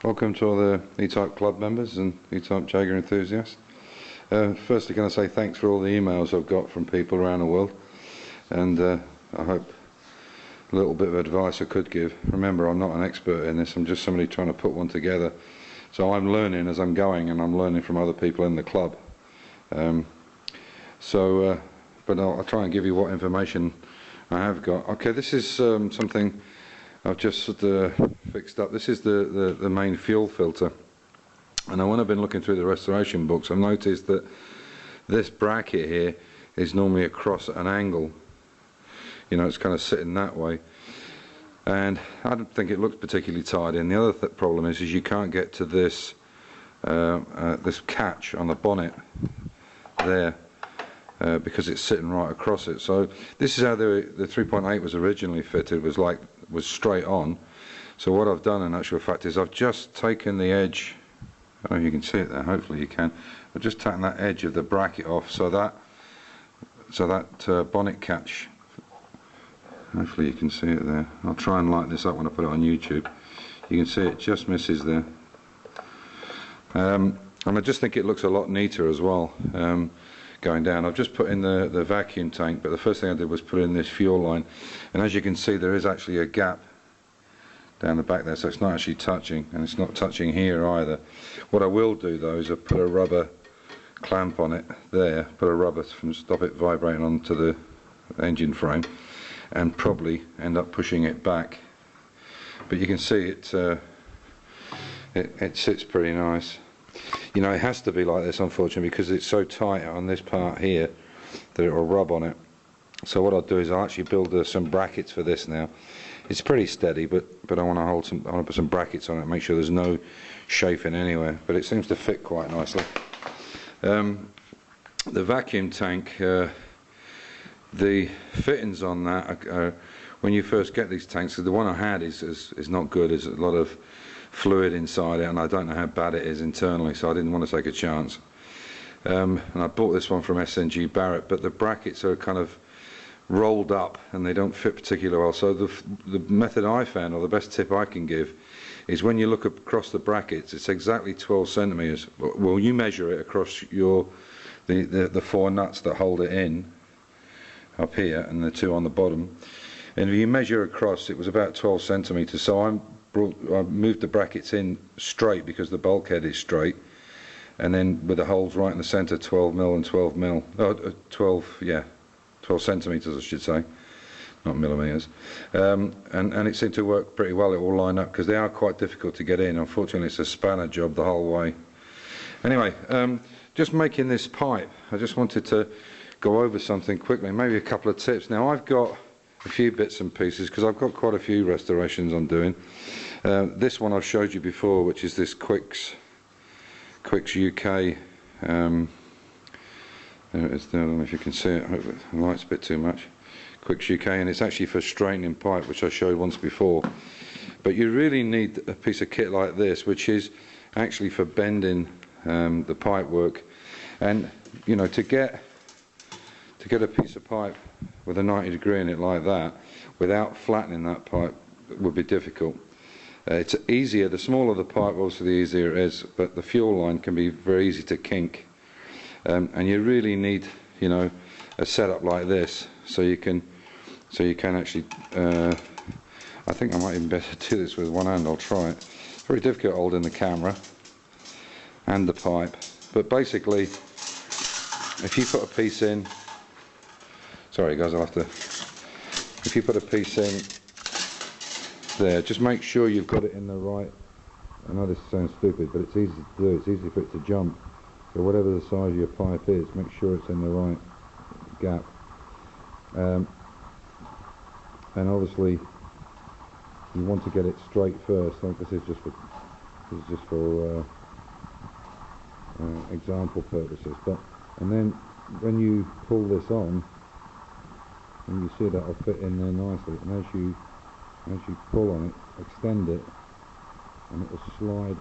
Welcome to all the E-Type Club members and E-Type Jaguar enthusiasts. Firstly, can I say thanks for all the emails I've got from people around the world, and I hope a little bit of advice I could give. Remember, I'm not an expert in this, I'm just somebody trying to put one together. So I'm learning as I'm going, and I'm learning from other people in the club. But I'll try and give you what information I have got. Okay, this is something I've just fixed up. This is the main fuel filter, and when I've been looking through the restoration books, I've noticed that this bracket here is normally across an angle. You know, it's kind of sitting that way, and I don't think it looks particularly tight. And the other problem is you can't get to this this catch on the bonnet there. Because it's sitting right across it. So this is how the 3.8 was originally fitted, was straight on. So what I've done in actual fact is I've just taken the edge, I don't know if you can see it there, hopefully you can, I've just taken that edge of the bracket off so that bonnet catch, hopefully you can see it there. I'll try and light this up when I put it on YouTube. You can see it just misses there. And I just think it looks a lot neater as well. Going down. I've just put in the vacuum tank, but the first thing I did was put in this fuel line, and as you can see there is actually a gap down the back there, so it's not actually touching, and it's not touching here either. What I will do though is I'll put a rubber clamp on it there, put a rubber to stop it vibrating onto the engine frame, and probably end up pushing it back. But you can see it sits pretty nice. You know, it has to be like this, unfortunately, because it's so tight on this part here that it will rub on it. So what I'll do is I'll actually build some brackets for this now. It's pretty steady, but I want to put some brackets on it, make sure there's no chafing anywhere. But it seems to fit quite nicely. The vacuum tank, the fittings on that, when you first get these tanks, the one I had is not good. There's a lot of fluid inside it, and I don't know how bad it is internally, so I didn't want to take a chance. And I bought this one from SNG Barrett, but the brackets are kind of rolled up and they don't fit particularly well. So the method I found, or the best tip I can give, is when you look across the brackets, it's exactly 12 centimeters. Well, you measure it across the four nuts that hold it in up here and the two on the bottom, and if you measure across, it was about 12 centimeters. So I moved the brackets in straight because the bulkhead is straight, and then with the holes right in the center, 12 mil and 12 mil, 12 centimeters I should say, not millimeters, and it seemed to work pretty well. It all lined up because they are quite difficult to get in. Unfortunately, it's a spanner job the whole way. Anyway, just making this pipe, I just wanted to go over something quickly, maybe a couple of tips. Now I've got a few bits and pieces because I've got quite a few restorations I'm doing. This one I've showed you before, which is this Quicks UK. There it is there. I don't know if you can see it. I hope the light's a bit too much. Quicks UK, and it's actually for straightening pipe, which I showed once before. But you really need a piece of kit like this, which is actually for bending the pipe work. And you know, to get a piece of pipe with a 90 degree in it like that without flattening that pipe would be difficult. It's easier, the smaller the pipe obviously the easier it is, but the fuel line can be very easy to kink, and you really need, you know, a setup like this so you can actually I think I might even better do this with one hand. I'll try it. It's very difficult holding the camera and the pipe, but basically if you put a piece in, sorry guys, I'll have to, if you put a piece in there, just make sure you've got it in the right, I know this sounds stupid, but it's easy to do, it's easy for it to jump. So whatever the size of your pipe is, make sure it's in the right gap. And obviously you want to get it straight first. I think this is just for example purposes. And then when you pull this on, and you see that will fit in there nicely, and as you pull on it, extend it, and it will slide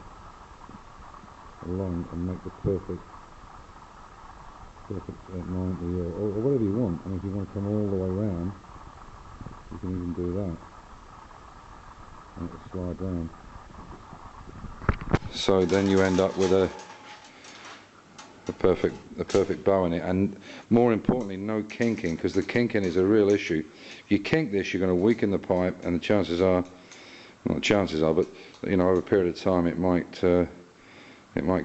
along and make the perfect 90 or whatever you want. And if you want to come all the way around, you can even do that, and it will slide round. so then you end up with the perfect bow in it, and more importantly, no kinking, because the kinking is a real issue. If you kink this, you're going to weaken the pipe, and the chances are, not the chances are, but you know, over a period of time, it might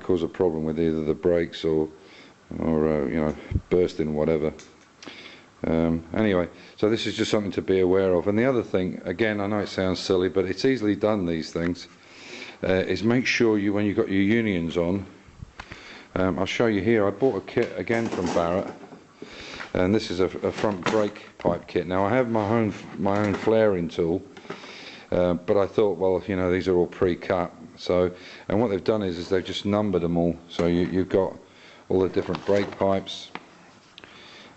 cause a problem with either the brakes or you know, bursting, whatever. Anyway, so this is just something to be aware of. And the other thing, again, I know it sounds silly, but it's easily done, these things, is make sure you, when you've got your unions on, I'll show you here. I bought a kit again from Barrett, and this is a front brake pipe kit. Now I have my own flaring tool, but I thought, well, you know, these are all pre-cut. So, and what they've done is they've just numbered them all. So you've got all the different brake pipes.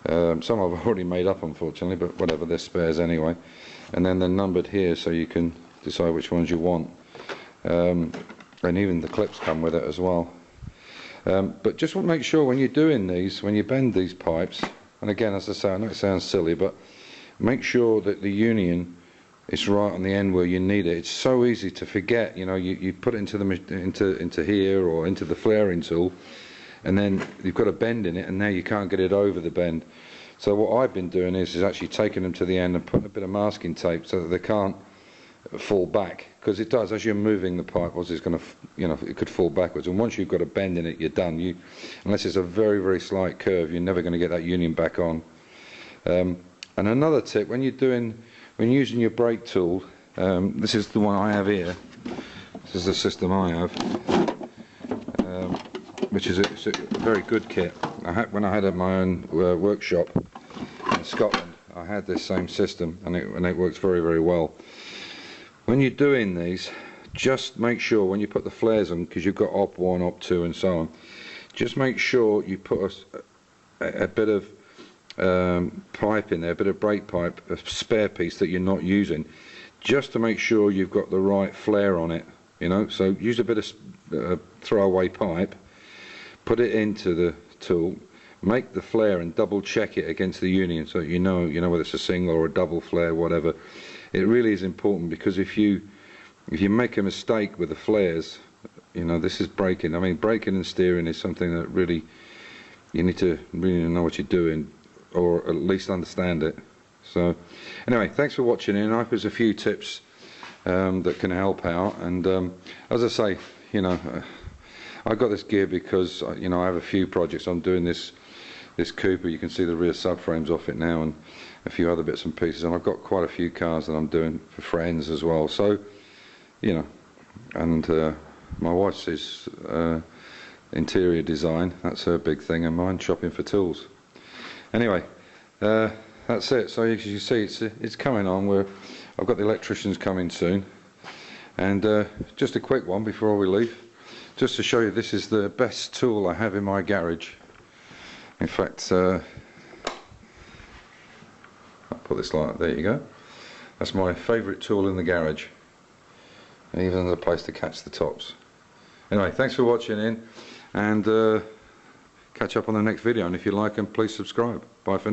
Some I've already made up, unfortunately, but whatever, they're spares anyway. And then they're numbered here, so you can decide which ones you want. And even the clips come with it as well. But just want to make sure when you're doing these, when you bend these pipes, and again, as I say, I know it sounds silly, but make sure that the union is right on the end where you need it. It's so easy to forget. You know, you put it into here or into the flaring tool, and then you've got a bend in it, and now you can't get it over the bend. So what I've been doing is actually taking them to the end and putting a bit of masking tape so that they can't fall back, because it does, as you're moving the pipe, it's going to, you know, it could fall backwards, and once you've got a bend in it, you're done. Unless it's a very, very slight curve, you're never going to get that union back on. And another tip, when using your brake tool, this is the one I have here. This is the system I have, which is it's a very good kit. When I had at my own workshop in Scotland, I had this same system, and it works very, very well. When you're doing these, just make sure when you put the flares on, because you've got op 1, op 2 and so on, just make sure you put a bit of pipe in there, a bit of brake pipe, a spare piece that you're not using, just to make sure you've got the right flare on it, you know. So use a bit of throwaway pipe, put it into the tool, make the flare and double check it against the union so you know whether it's a single or a double flare, whatever. It really is important, because if you make a mistake with the flares, you know, this is braking. I mean, braking and steering is something that really you need to really know what you're doing, or at least understand it. So anyway, thanks for watching, and I hope there's a few tips that can help out. And as I say, you know, I got this gear because, you know, I have a few projects. I'm doing this Cooper. You can see the rear subframes off it now, and a few other bits and pieces, and I've got quite a few cars that I'm doing for friends as well. So, you know, and my wife's is interior design. That's her big thing, and mine shopping for tools. Anyway, that's it. So as you see, it's coming on. I've got the electricians coming soon, and just a quick one before we leave, just to show you, this is the best tool I have in my garage. In fact, I'll put this like, there you go. That's my favourite tool in the garage. And even there's a place to catch the tops. Anyway, thanks for watching in, and catch up on the next video. And if you like them, please subscribe. Bye for now.